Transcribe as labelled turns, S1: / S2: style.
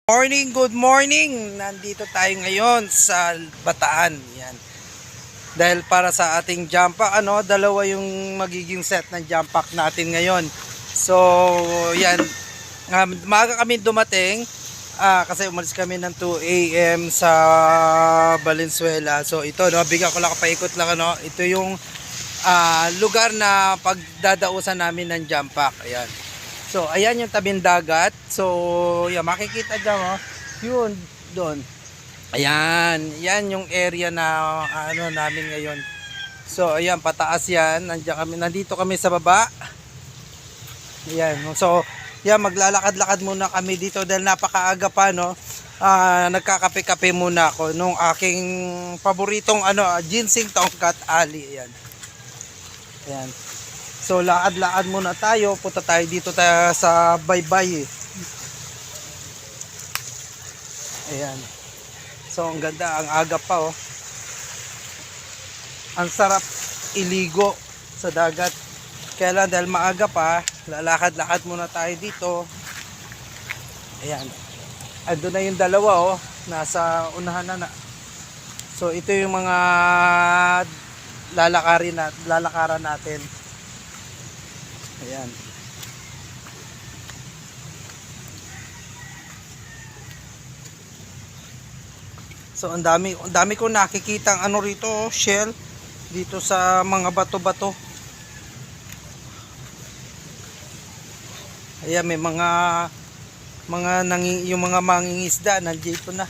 S1: Good morning! Nandito tayo ngayon sa Bataan. Yan. Dahil para sa ating jump pack, dalawa yung magiging set ng jump pack natin ngayon. So, yan. Maaga kami dumating kasi umalis kami ng 2 AM sa Valenzuela. So, ito, bigyan ko lang, paikot lang, ito yung lugar na pagdadausan namin ng jump pack. Ayan. So, ayan yung tabing dagat. So, yan, makikita dyan, yun, doon. Ayan, yan yung area na, namin ngayon. So, ayan, pataas yan. Nandito kami sa baba. Ayan, so, yan, maglalakad-lakad muna kami dito dahil napakaaga pa, nagkakape-kape muna ako nung aking paboritong, ginseng tongkat ali. Ayan. Ayan. So lakad-lakad muna tayo, punta tayo dito sa Baybay. Ayan. So ang ganda, ang aga pa Ang sarap iligo sa dagat. Kaya lang dahil maaga pa, lalakad-lakad muna tayo dito. Ayan. Ando na yung dalawa nasa unahan na. So ito yung mga lalakaran natin. Ayan. So ang dami ko nakikitang rito, shell dito sa mga bato-bato. Ayan, may yung mga mangingisda nandito na.